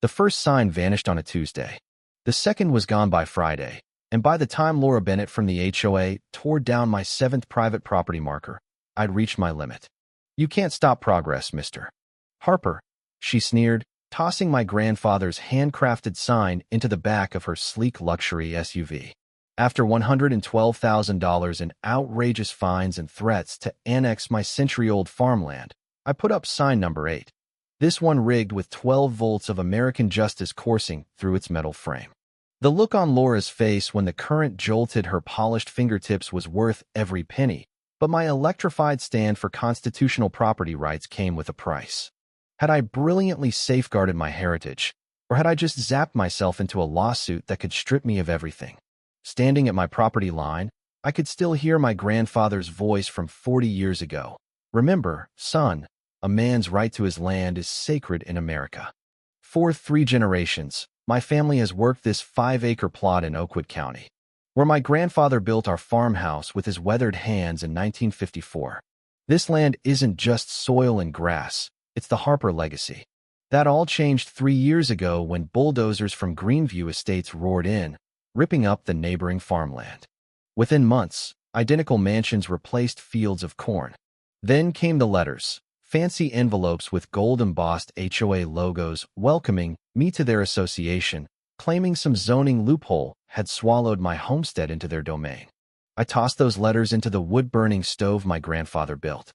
The first sign vanished on a Tuesday. The second was gone by Friday, and by the time Laura Bennett from the HOA tore down my seventh private property marker, I'd reached my limit. "You can't stop progress, Mr. Harper," she sneered, tossing my grandfather's handcrafted sign into the back of her sleek luxury SUV. After $112,000 in outrageous fines and threats to annex my century-old farmland, I put up sign number 8. This one rigged with 12 volts of American justice coursing through its metal frame. The look on Laura's face when the current jolted her polished fingertips was worth every penny, but my electrified stand for constitutional property rights came with a price. Had I brilliantly safeguarded my heritage, or had I just zapped myself into a lawsuit that could strip me of everything? Standing at my property line, I could still hear my grandfather's voice from 40 years ago. "Remember, son, a man's right to his land is sacred in America." For 3 generations, my family has worked this 5-acre plot in Oakwood County, where my grandfather built our farmhouse with his weathered hands in 1954. This land isn't just soil and grass, it's the Harper legacy. That all changed 3 years ago when bulldozers from Greenview Estates roared in, ripping up the neighboring farmland. Within months, identical mansions replaced fields of corn. Then came the letters, fancy envelopes with gold-embossed HOA logos welcoming me to their association, claiming some zoning loophole had swallowed my homestead into their domain. I tossed those letters into the wood-burning stove my grandfather built.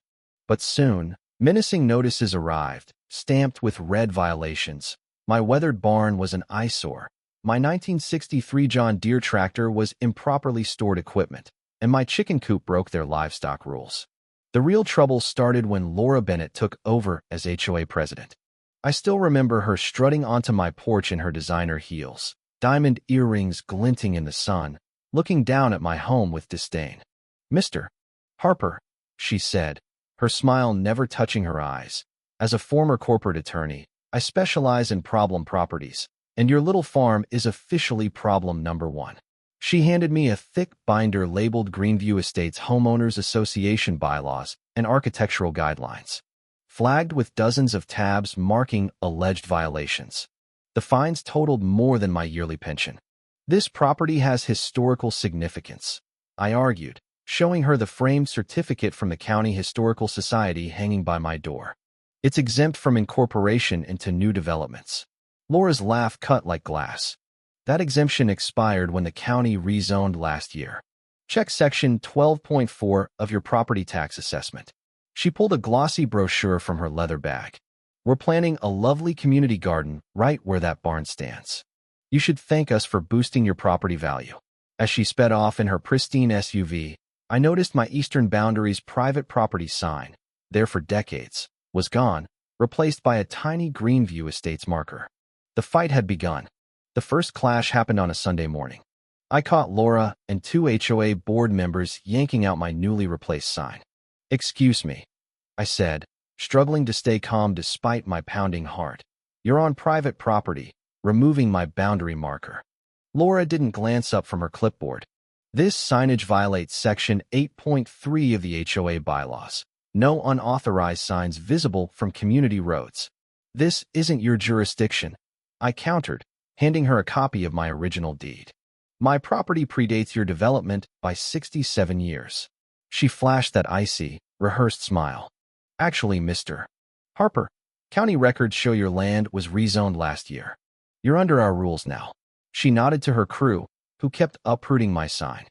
But soon, menacing notices arrived, stamped with red violations. My weathered barn was an eyesore. My 1963 John Deere tractor was improperly stored equipment, and my chicken coop broke their livestock rules. The real trouble started when Laura Bennett took over as HOA president. I still remember her strutting onto my porch in her designer heels, diamond earrings glinting in the sun, looking down at my home with disdain. "Mr. Harper," she said, her smile never touching her eyes. "As a former corporate attorney, I specialize in problem properties, and your little farm is officially problem number 1. She handed me a thick binder labeled Greenview Estates Homeowners Association bylaws and architectural guidelines, flagged with dozens of tabs marking alleged violations. The fines totaled more than my yearly pension. "This property has historical significance," I argued, showing her the framed certificate from the County Historical Society hanging by my door. "It's exempt from incorporation into new developments." Laura's laugh cut like glass. "That exemption expired when the county rezoned last year. Check Section 12.4 of your property tax assessment." She pulled a glossy brochure from her leather bag. "We're planning a lovely community garden right where that barn stands. You should thank us for boosting your property value." As she sped off in her pristine SUV, I noticed my Eastern Boundaries private property sign, there for decades, was gone, replaced by a tiny Greenview Estates marker. The fight had begun. The first clash happened on a Sunday morning. I caught Laura and 2 HOA board members yanking out my newly replaced sign. "Excuse me," I said, struggling to stay calm despite my pounding heart. "You're on private property," removing my boundary marker. Laura didn't glance up from her clipboard. "This signage violates Section 8.3 of the HOA bylaws. No unauthorized signs visible from community roads." "This isn't your jurisdiction," I countered, handing her a copy of my original deed. "My property predates your development by 67 years. She flashed that icy, rehearsed smile. "Actually, Mr. Harper, county records show your land was rezoned last year. You're under our rules now." She nodded to her crew, who kept uprooting my sign.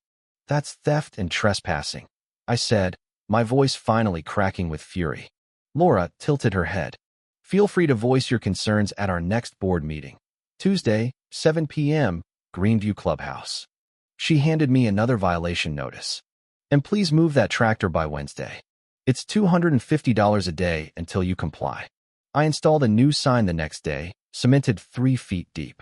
"That's theft and trespassing," I said, my voice finally cracking with fury. Laura tilted her head. "Feel free to voice your concerns at our next board meeting. Tuesday, 7 p.m., Greenview Clubhouse." She handed me another violation notice. "And please move that tractor by Wednesday. It's $250 a day until you comply." I installed a new sign the next day, cemented 3 feet deep.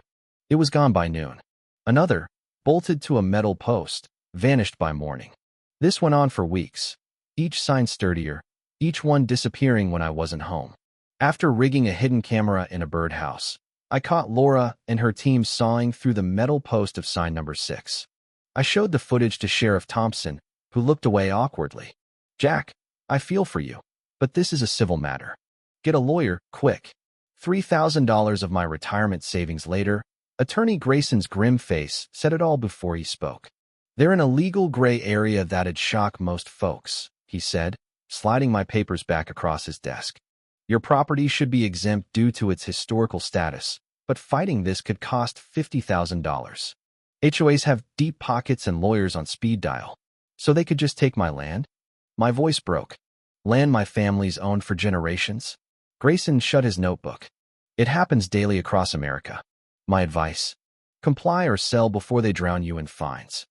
It was gone by noon. Another, bolted to a metal post, vanished by morning. This went on for weeks, each sign sturdier, each one disappearing when I wasn't home. After rigging a hidden camera in a birdhouse, I caught Laura and her team sawing through the metal post of sign number 6. I showed the footage to Sheriff Thompson, who looked away awkwardly. "Jack, I feel for you, but this is a civil matter. Get a lawyer, quick." $3,000 of my retirement savings later, Attorney Grayson's grim face said it all before he spoke. "They're in a legal gray area that'd shock most folks," he said, sliding my papers back across his desk. "Your property should be exempt due to its historical status, but fighting this could cost $50,000. HOAs have deep pockets and lawyers on speed dial, so they could just take my land?" My voice broke. "Land my family's owned for generations?" Grayson shut his notebook. "It happens daily across America. My advice: comply or sell before they drown you in fines."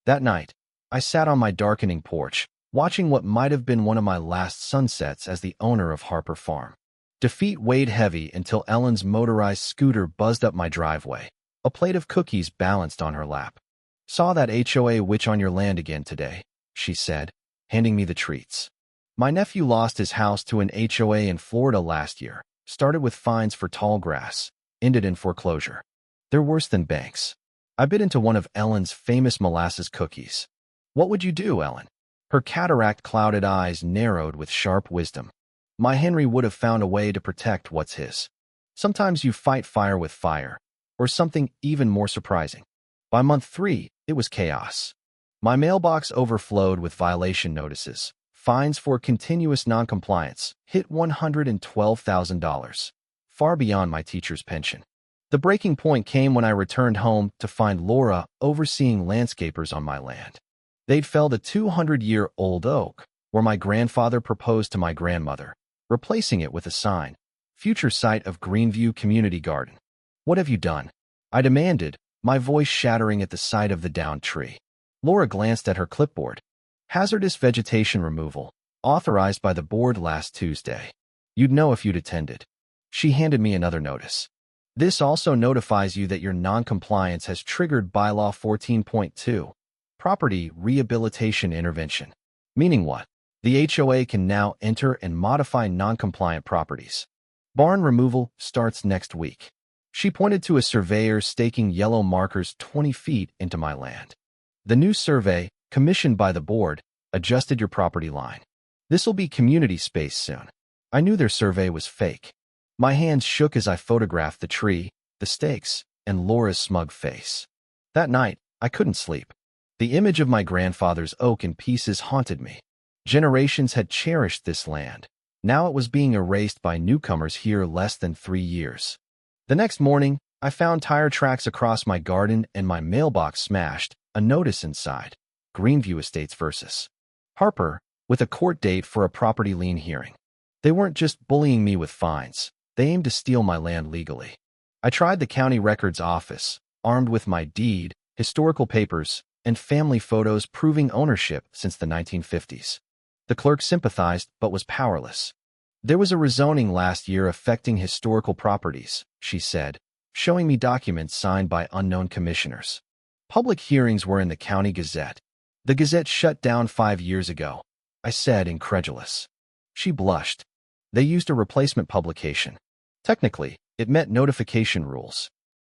That night, I sat on my darkening porch, watching what might have been one of my last sunsets as the owner of Harper Farm. Defeat weighed heavy until Ellen's motorized scooter buzzed up my driveway, a plate of cookies balanced on her lap. "Saw that HOA witch on your land again today," she said, handing me the treats. "My nephew lost his house to an HOA in Florida last year, started with fines for tall grass, ended in foreclosure. They're worse than banks." I bit into one of Ellen's famous molasses cookies. "What would you do, Ellen?" Her cataract-clouded eyes narrowed with sharp wisdom. "My Henry would have found a way to protect what's his. Sometimes you fight fire with fire, or something even more surprising." By month 3, it was chaos. My mailbox overflowed with violation notices. Fines for continuous noncompliance hit $112,000, far beyond my teacher's pension. The breaking point came when I returned home to find Laura overseeing landscapers on my land. They'd felled a 200-year-old oak where my grandfather proposed to my grandmother, replacing it with a sign, "Future site of Greenview Community Garden." "What have you done?" I demanded, my voice shattering at the sight of the downed tree. Laura glanced at her clipboard. "Hazardous vegetation removal, authorized by the board last Tuesday. You'd know if you'd attended." She handed me another notice. "This also notifies you that your noncompliance has triggered Bylaw 14.2, Property Rehabilitation Intervention." Meaning what? The HOA can now enter and modify noncompliant properties. "Barn removal starts next week." She pointed to a surveyor staking yellow markers 20 feet into my land. "The new survey, commissioned by the board, adjusted your property line. This'll be community space soon." I knew their survey was fake. My hands shook as I photographed the tree, the stakes, and Laura's smug face. That night, I couldn't sleep. The image of my grandfather's oak in pieces haunted me. Generations had cherished this land. Now it was being erased by newcomers here less than 3 years. The next morning, I found tire tracks across my garden and my mailbox smashed, a notice inside: Greenview Estates versus Harper, with a court date for a property lien hearing. They weren't just bullying me with fines. They aimed to steal my land legally. I tried the county records office, armed with my deed, historical papers, and family photos proving ownership since the 1950s. The clerk sympathized but was powerless. "There was a rezoning last year affecting historical properties," she said, showing me documents signed by unknown commissioners. "Public hearings were in the County Gazette." "The Gazette shut down 5 years ago," I said, incredulous. She blushed. "They used a replacement publication. Technically, it met notification rules."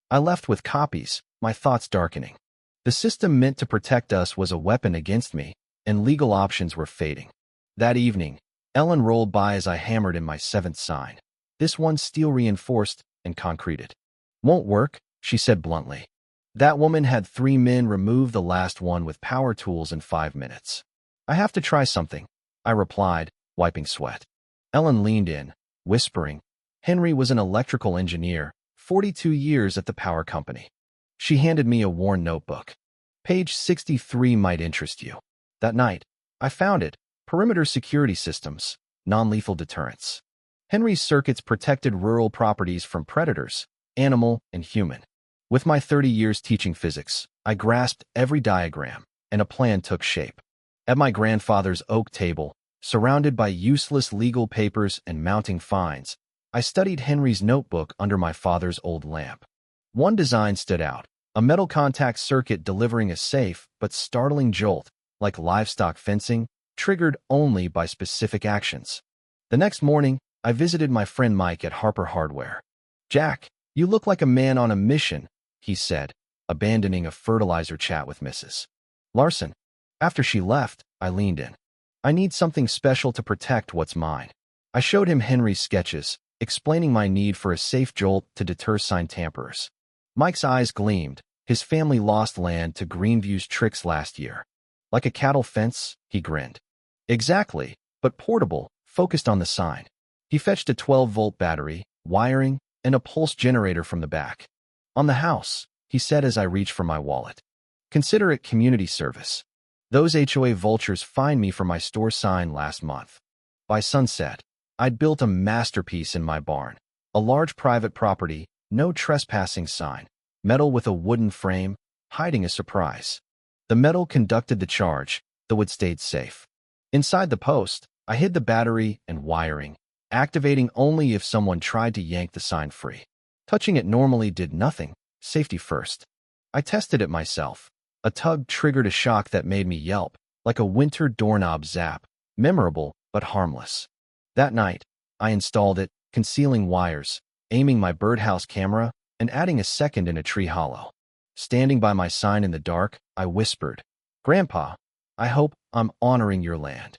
I left with copies, my thoughts darkening. The system meant to protect us was a weapon against me, and legal options were fading. That evening, Ellen rolled by as I hammered in my 7th sign. This one steel-reinforced and concreted. "Won't work," she said bluntly. "That woman had 3 men remove the last one with power tools in 5 minutes." "I have to try something," I replied, wiping sweat. Ellen leaned in, whispering. Henry was an electrical engineer, 42 years at the power company. She handed me a worn notebook. "Page 63 might interest you." That night, I found it: Perimeter Security Systems, Non-Lethal Deterrence. Henry's circuits protected rural properties from predators, animal and human. With my 30 years teaching physics, I grasped every diagram, and a plan took shape. At my grandfather's oak table, surrounded by useless legal papers and mounting fines, I studied Henry's notebook under my father's old lamp. One design stood out: a metal contact circuit delivering a safe but startling jolt, like livestock fencing, triggered only by specific actions. The next morning, I visited my friend Mike at Harper Hardware. "Jack, you look like a man on a mission," he said, abandoning a fertilizer chat with Mrs. Larson. After she left, I leaned in. "I need something special to protect what's mine." I showed him Henry's sketches, explaining my need for a safe jolt to deter sign tamperers. Mike's eyes gleamed. His family lost land to Greenview's tricks last year. Like a cattle fence, he grinned. Exactly, but portable, focused on the sign. He fetched a 12-volt battery, wiring, and a pulse generator from the back. On the house, he said as I reached for my wallet. Consider it community service. Those HOA vultures fined me for my store sign last month. By sunset, I'd built a masterpiece in my barn. A large private property, no trespassing sign, metal with a wooden frame, hiding a surprise. The metal conducted the charge, though it stayed safe. Inside the post, I hid the battery and wiring, activating only if someone tried to yank the sign free. Touching it normally did nothing, safety first. I tested it myself. A tug triggered a shock that made me yelp, like a winter doorknob zap, memorable but harmless. That night, I installed it, concealing wires, aiming my birdhouse camera, and adding a second in a tree hollow. Standing by my sign in the dark, I whispered, "Grandpa, I hope I'm honoring your land."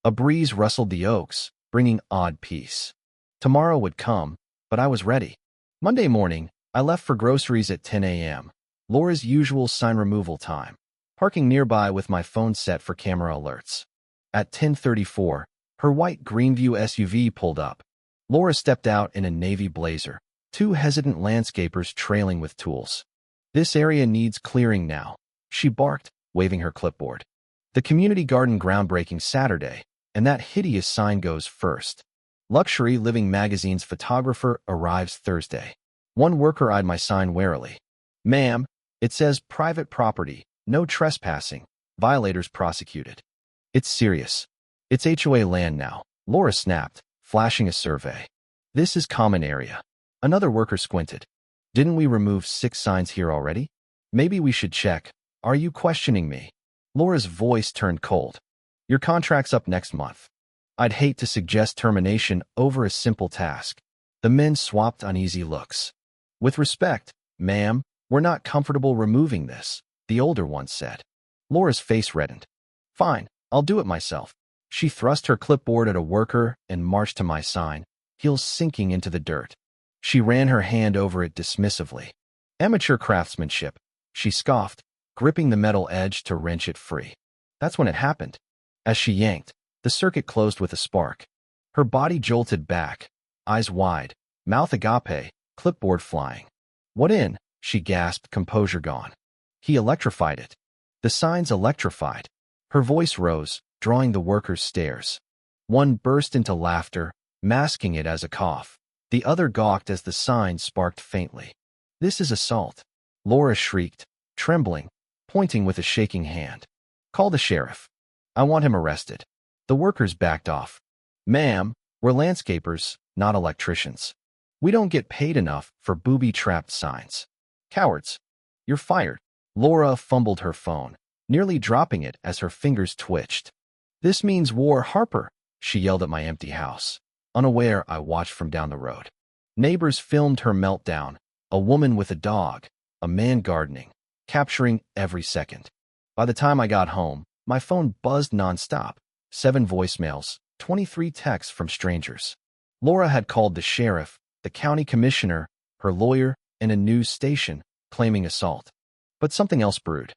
A breeze rustled the oaks, bringing odd peace. Tomorrow would come, but I was ready. Monday morning, I left for groceries at 10 a.m., Laura's usual sign removal time, parking nearby with my phone set for camera alerts. At 10:34, her white Greenview SUV pulled up. Laura stepped out in a navy blazer, two hesitant landscapers trailing with tools. "This area needs clearing now," she barked, waving her clipboard. "The community garden groundbreaking Saturday, and that hideous sign goes first. Luxury Living magazine's photographer arrives Thursday." One worker eyed my sign warily. "Ma'am, it says private property, no trespassing, violators prosecuted." "It's serious. It's HOA land now," Laura snapped, flashing a survey. "This is common area." Another worker squinted. "Didn't we remove 6 signs here already? Maybe we should check. Are you questioning me?" Laura's voice turned cold. "Your contract's up next month." I'd hate to suggest termination over a simple task. The men swapped uneasy looks. "With respect, ma'am, we're not comfortable removing this," the older one said. Laura's face reddened. "Fine, I'll do it myself." She thrust her clipboard at a worker and marched to my sign, heels sinking into the dirt. She ran her hand over it dismissively. "Amateur craftsmanship," she scoffed, gripping the metal edge to wrench it free. That's when it happened. As she yanked, the circuit closed with a spark. Her body jolted back, eyes wide, mouth agape, clipboard flying. "What in?" she gasped, composure gone. "He electrified it." "The sign's electrified." Her voice rose, drawing the workers' stares. One burst into laughter, masking it as a cough. The other gawked as the sign sparked faintly. "This is assault," Laura shrieked, trembling, pointing with a shaking hand. "Call the sheriff. I want him arrested." The workers backed off. "Ma'am, we're landscapers, not electricians. We don't get paid enough for booby-trapped signs." "Cowards. You're fired." Laura fumbled her phone, nearly dropping it as her fingers twitched. "This means war, Harper," she yelled at my empty house. Unaware, I watched from down the road. Neighbors filmed her meltdown, a woman with a dog, a man gardening, capturing every second. By the time I got home, my phone buzzed nonstop. 7 voicemails, 23 texts from strangers. Laura had called the sheriff, the county commissioner, her lawyer, and a news station, claiming assault. But something else brewed.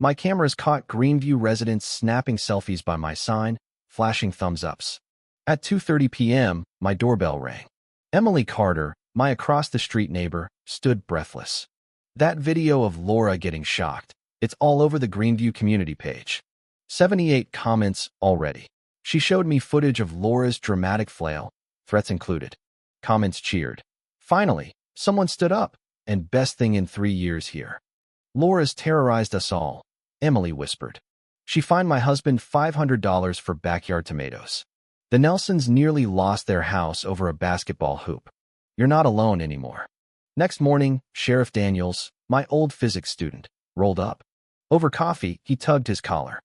My cameras caught Greenview residents snapping selfies by my sign, flashing thumbs-ups. At 2:30 p.m., my doorbell rang. Emily Carter, my across-the-street neighbor, stood breathless. That video of Laura getting shocked, it's all over the Greenview community page. 78 comments already. She showed me footage of Laura's dramatic flail, threats included. Comments cheered. "Finally, someone stood up, and best thing in 3 years here." "Laura's terrorized us all," Emily whispered. "She fined my husband $500 for backyard tomatoes." The Nelsons nearly lost their house over a basketball hoop. You're not alone anymore. Next morning, Sheriff Daniels, my old physics student, rolled up. Over coffee, he tugged his collar.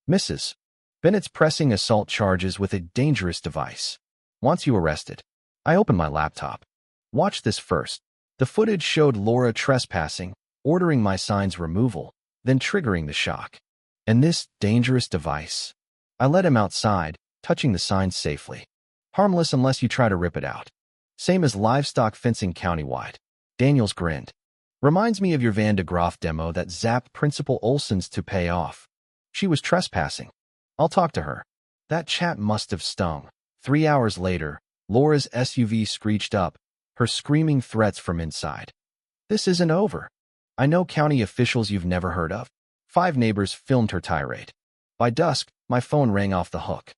"Mrs. Bennett's pressing assault charges with a dangerous device. Wants you arrested." I opened my laptop. "Watch this first." The footage showed Laura trespassing, ordering my sign's removal, then triggering the shock. And this dangerous device? I let him outside, touching the sign safely. "Harmless unless you try to rip it out." Same as livestock fencing countywide. Daniels grinned. Reminds me of your Van de Graaff demo that zapped Principal Olson's to pay off. She was trespassing. I'll talk to her. That chat must have stung. 3 hours later, Laura's SUV screeched up, her screaming threats from inside. This isn't over. I know county officials you've never heard of. 5 neighbors filmed her tirade. By dusk, my phone rang off the hook.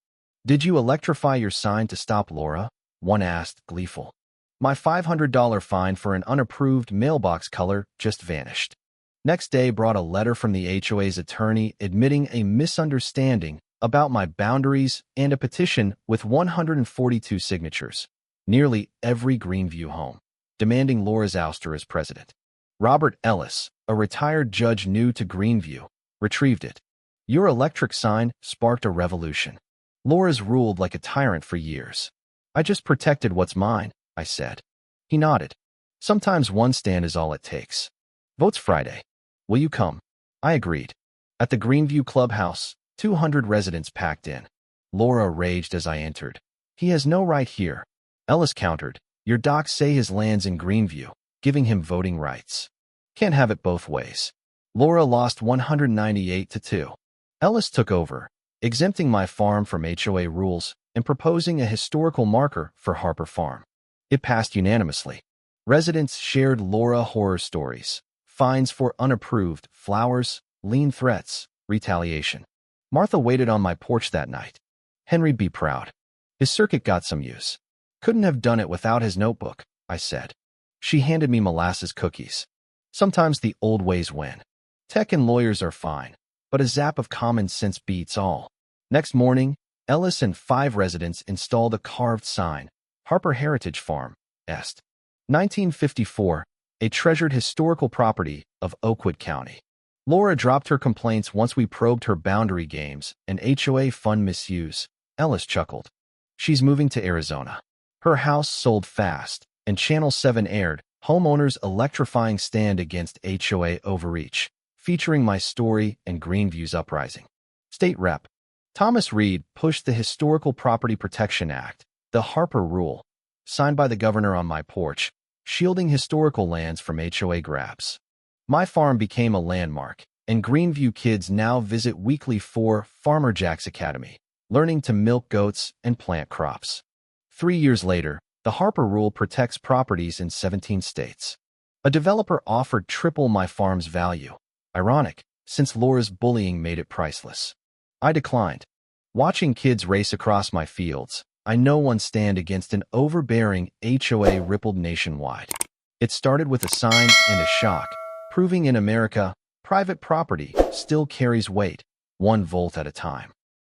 Did you electrify your sign to stop Laura? One asked, gleeful. My $500 fine for an unapproved mailbox color just vanished. Next day brought a letter from the HOA's attorney admitting a misunderstanding about my boundaries and a petition with 142 signatures, nearly every Greenview home, demanding Laura's ouster as president. Robert Ellis, a retired judge new to Greenview, retrieved it. Your electric sign sparked a revolution. Laura's ruled like a tyrant for years. I just protected what's mine, I said. He nodded. Sometimes one stand is all it takes. Votes Friday. Will you come? I agreed. At the Greenview clubhouse, 200 residents packed in. Laura raged as I entered. He has no right here. Ellis countered. Your docs say his land's in Greenview, giving him voting rights. Can't have it both ways. Laura lost 198-2. Ellis took over, exempting my farm from HOA rules and proposing a historical marker for Harper Farm. It passed unanimously. Residents shared Laura horror stories, fines for unapproved flowers, lien threats, retaliation. Martha waited on my porch that night. Henry'd be proud. His circuit got some use. Couldn't have done it without his notebook, I said. She handed me molasses cookies. Sometimes the old ways win. Tech and lawyers are fine, but a zap of common sense beats all. Next morning, Ellis and 5 residents installed a carved sign, Harper Heritage Farm, Est. 1954, a treasured historical property of Oakwood County. Laura dropped her complaints once we probed her boundary games and HOA fund misuse. Ellis chuckled. She's moving to Arizona. Her house sold fast, and Channel 7 aired Homeowners Electrifying Stand Against HOA Overreach, featuring my story and Greenview's uprising. State Rep. Thomas Reed pushed the Historical Property Protection Act, the Harper Rule, signed by the governor on my porch, shielding historical lands from HOA grabs. My farm became a landmark, and Greenview kids now visit weekly for Farmer Jack's Academy, learning to milk goats and plant crops. 3 years later, the Harper Rule protects properties in 17 states. A developer offered triple my farm's value. Ironic, since Laura's bullying made it priceless. I declined. Watching kids race across my fields, I know one stand against an overbearing HOA rippled nationwide. It started with a sign and a shock, proving in America, private property still carries weight, 1 volt at a time.